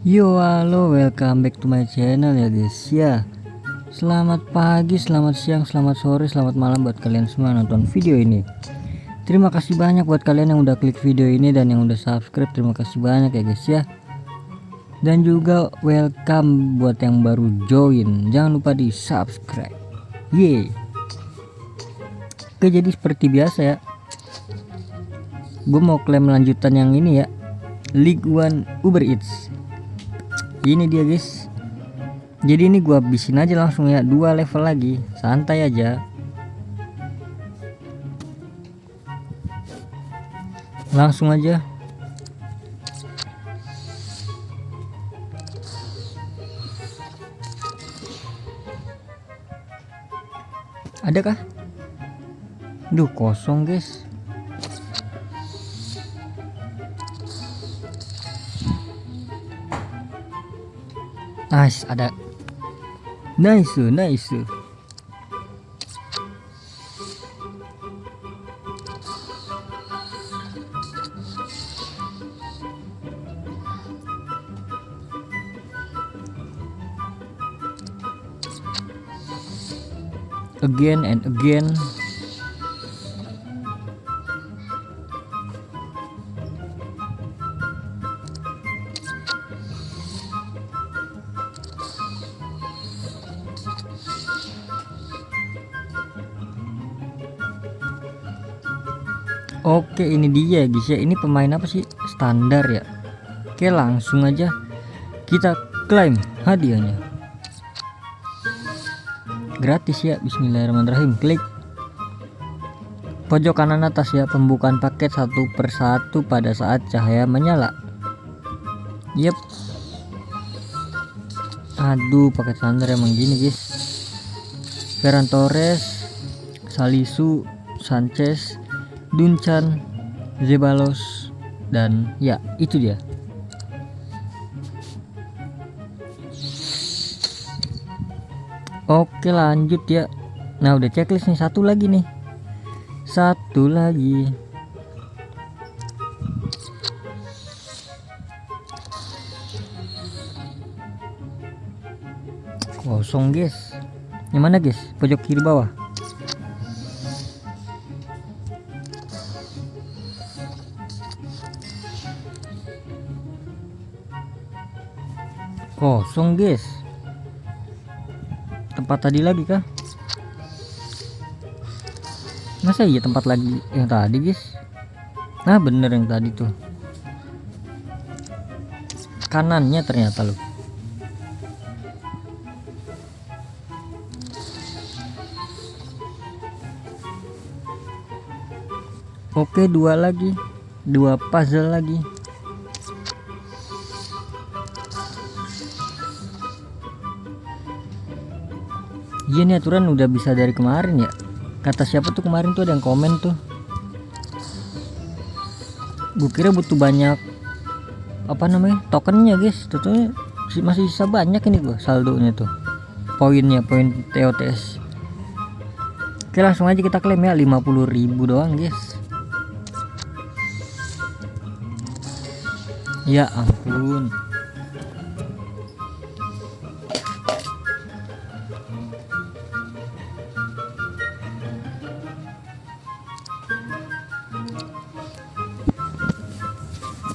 Yo, halo, welcome back to my channel ya guys ya. Selamat pagi, selamat siang, selamat sore, selamat malam buat kalian semua nonton video ini. Terima kasih banyak buat kalian yang udah klik video ini dan yang udah subscribe. Terima kasih banyak ya guys ya. Dan juga welcome buat yang baru join. Jangan lupa di subscribe. Yeay. Oke, jadi seperti biasa ya, gue mau klaim lanjutan yang ini ya, League One Uber Eats. Ini dia guys. Jadi ini gua habisin aja langsung ya, 2 level lagi, santai aja. Langsung aja. Adakah? Duh, kosong guys. Nice, ada. Nice. Again and again. Oke, ini dia guys ya. Ini pemain apa sih? Standar ya. Oke, langsung aja kita klaim hadiahnya. Gratis ya. Bismillahirrahmanirrahim. Klik pojok kanan atas ya, pembukaan paket 1 per 1 pada saat cahaya menyala. Yep. Aduh, paket standar emang gini guys. Ferran Torres, Salisu, Sanchez, Duncan, Zeballos, dan ya itu dia. Oke, lanjut ya. Nah, udah checklist nih, satu lagi nih. Satu lagi. Kosong guys. Yang mana guys? Pojok kiri bawah. Kosong guys. Tempat tadi lagi kah? Masa iya tempat lagi yang tadi guys? Nah, bener yang tadi tuh. Kanannya ternyata loh. Oke, 2 lagi. 2 puzzle lagi. Iya nih, aturan udah bisa dari kemarin ya. Kata siapa tuh kemarin tuh, ada yang komen tuh. Gue kira butuh banyak apa namanya, tokennya guys. Tentunya masih sisa banyak ini gue saldonya tuh. Poinnya, poin TOTS. Oke, langsung aja kita klaim ya, 50.000 doang guys. Ya ampun.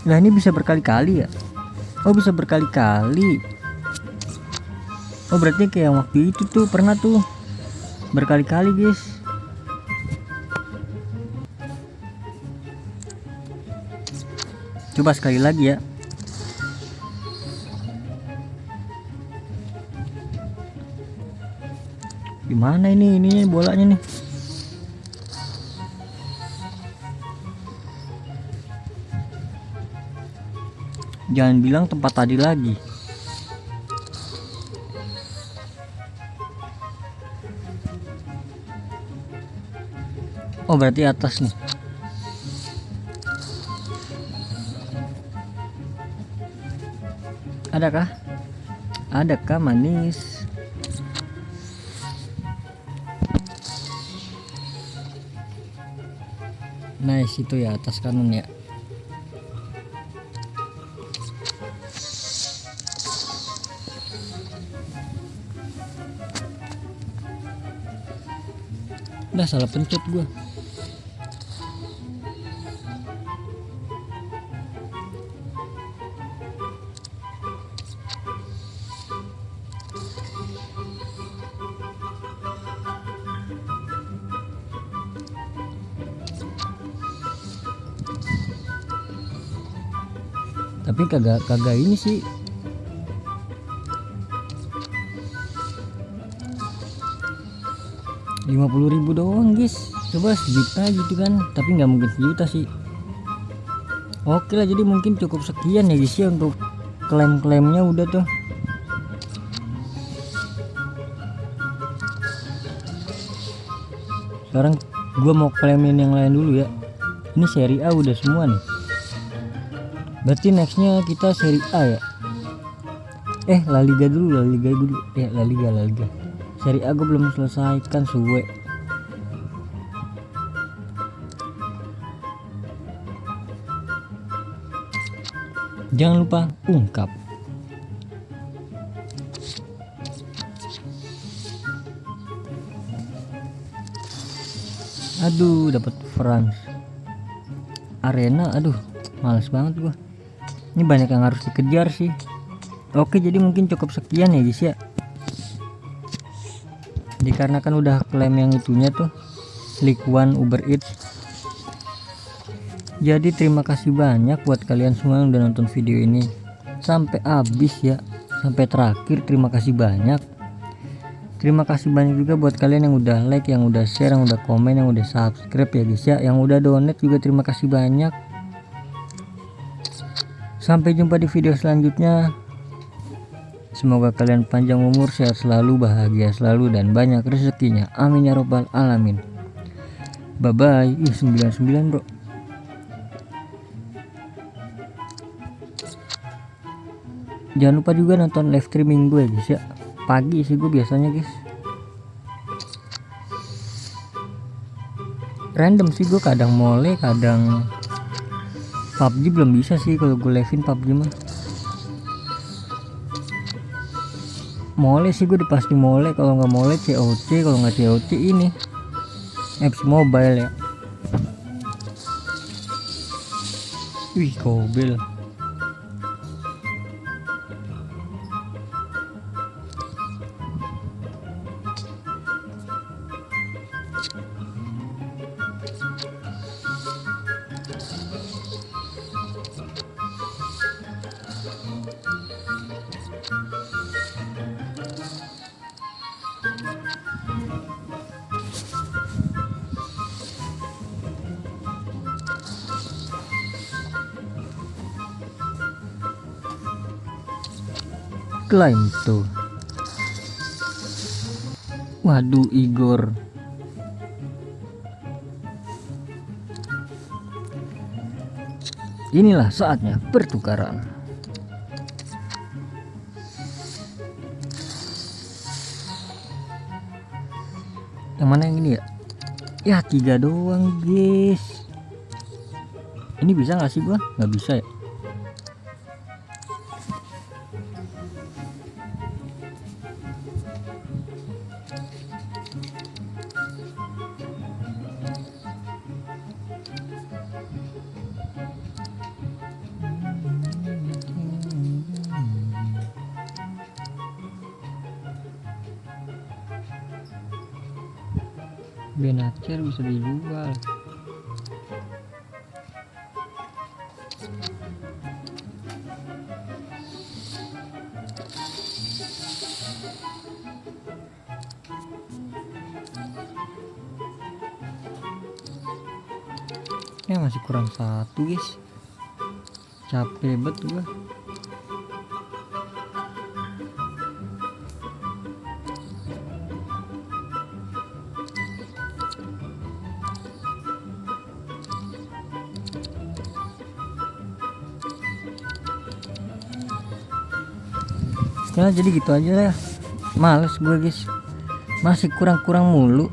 Nah, ini bisa berkali-kali ya. Oh, bisa berkali-kali. Oh, berarti kayak waktu itu tuh pernah tuh berkali-kali guys. Coba sekali lagi ya. Gimana ini bolanya nih? Jangan bilang tempat tadi lagi. Oh, berarti atas nih. Adakah? Adakah manis? Nice, itu ya atas kanan ya. Udah salah pencet gua. Tapi kagak ini sih. Rp50.000 doang guys. Coba sejuta gitu kan, tapi nggak mungkin sejuta sih. Oke lah, jadi mungkin cukup sekian ya guys ya untuk klaim-klaimnya udah tuh. Sekarang gua mau klaimin yang lain dulu ya. Ini seri A udah semua nih. Berarti nextnya kita seri A ya. La Liga dulu. La Liga. Seri A gue belum selesaikan suwe. Jangan lupa ungkap. Aduh, dapat France Arena. Aduh, males banget gua. Ini banyak yang harus dikejar sih. Oke, jadi mungkin cukup sekian ya guys ya. Dikarenakan udah klaim yang itunya tuh, League One Uber Eats. Jadi terima kasih banyak buat kalian semua yang udah nonton video ini sampai habis ya, sampai terakhir. Terima kasih banyak. Terima kasih banyak juga buat kalian yang udah like, yang udah share, yang udah komen, yang udah subscribe ya guys ya. Yang udah donate juga terima kasih banyak. Sampai jumpa di video selanjutnya. Semoga kalian panjang umur, sehat selalu, bahagia selalu, dan banyak rezekinya. Amin ya robbal alamin. Bye bye. 99 bro. Jangan lupa juga nonton live streaming gue guys ya. Pagi sih gue biasanya guys. Random sih gue, kadang mole, kadang PUBG. Belum bisa sih kalau gue livein PUBG mah. Mole sih gue pasti mole, kalau nggak mole COC, kalau nggak COC ini apps mobile ya. Wih, kobel. Klaim tuh. Waduh, Igor. Inilah saatnya pertukaran. Yang mana yang ini ya? Ya 3 doang guys. Ini bisa nggak sih gua? Nggak bisa ya. Benacer bisa dijual. Ya masih kurang 1 guys. Capek banget gua. Sekarang jadi gitu aja ya. Males gue guys. Masih kurang-kurang mulu.